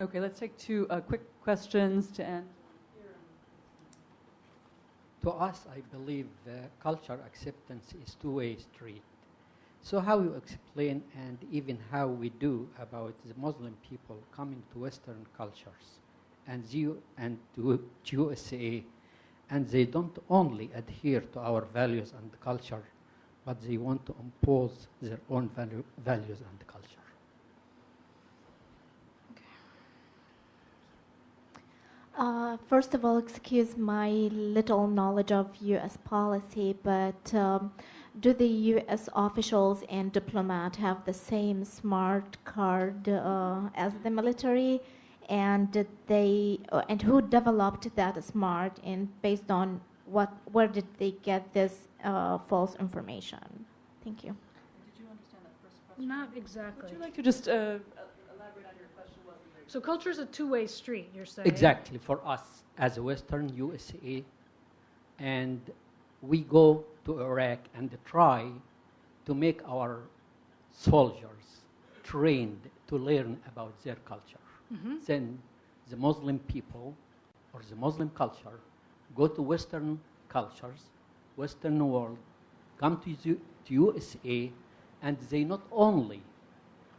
Okay, let's take two quick questions to end. To us, I believe culture acceptance is two-way street. So how you explain and even how we do about the Muslim people coming to Western cultures and to USA, and they don't only adhere to our values and culture, but they want to impose their own values and culture. First of all, excuse my little knowledge of U.S. policy, but do the U.S. officials and diplomats have the same smart card as the military? And did they? And who developed that smart? And based on what? Where did they get this false information? Thank you. Did you understand that first question? Not exactly. Would you like to just elaborate on your question? So culture is a two-way street, you're saying? Exactly, for us as a Western USA, and we go to Iraq and try to make our soldiers trained to learn about their culture. Mm-hmm. Then the Muslim people or the Muslim culture go to Western cultures, Western world, come to USA, and they not only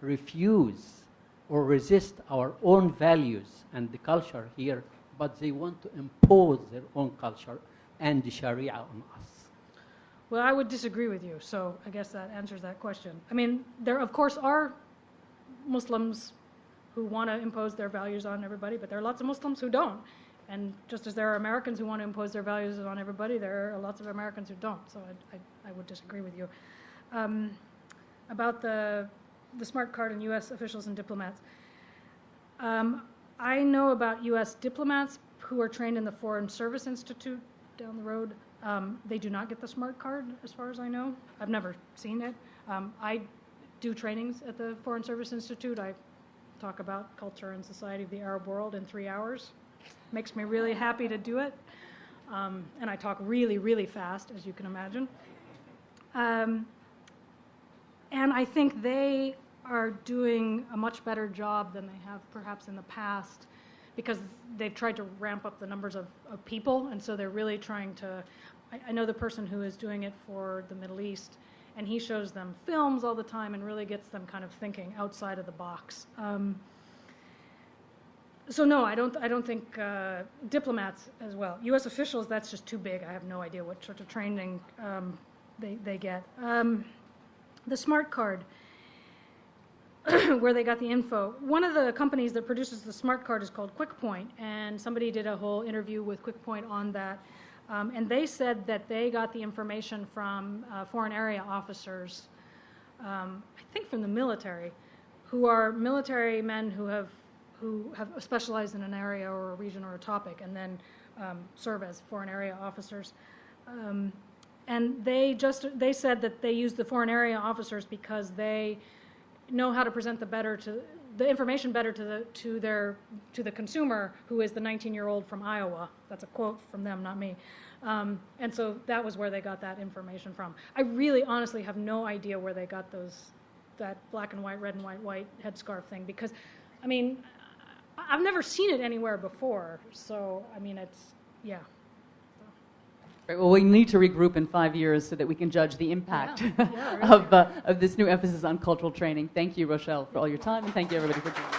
refuse or resist our own values and the culture here, but they want to impose their own culture and the Sharia on us. Well, I would disagree with you, so I guess that answers that question. I mean, there of course are Muslims who want to impose their values on everybody, but there are lots of Muslims who don't. And just as there are Americans who want to impose their values on everybody, there are lots of Americans who don't. So I would disagree with you. About the smart card and U.S. officials and diplomats. I know about U.S. diplomats who are trained in the Foreign Service Institute down the road. They do not get the smart card, as far as I know. I've never seen it. I do trainings at the Foreign Service Institute. I talk about culture and society of the Arab world in 3 hours. Makes me really happy to do it. And I talk really, really fast, as you can imagine. And I think they are doing a much better job than they have perhaps in the past, because they've tried to ramp up the numbers of people, and so they're really trying to, I know the person who is doing it for the Middle East, and he shows them films all the time and really gets them kind of thinking outside of the box. So no, I don't think diplomats as well. U.S. officials, that's just too big. I have no idea what sort of training they get. The smart card, where they got the info. One of the companies that produces the smart card is called QuickPoint, and somebody did a whole interview with QuickPoint on that. And they said that they got the information from foreign area officers, I think from the military, who are military men who have specialized in an area or a region or a topic, and then serve as foreign area officers. And they said that they use the foreign area officers because they know how to present the information better to the consumer, who is the 19-year-old from Iowa. That's a quote from them, not me. And so that was where they got that information from. I really honestly have no idea where they got that black and white, red and white headscarf thing, because I mean, I've never seen it anywhere before. So I mean, it's, yeah. Right, well, we need to regroup in 5 years so that we can judge the impact really. of this new emphasis on cultural training. Thank you, Rochelle, for all your time, and thank you, everybody, for joining us.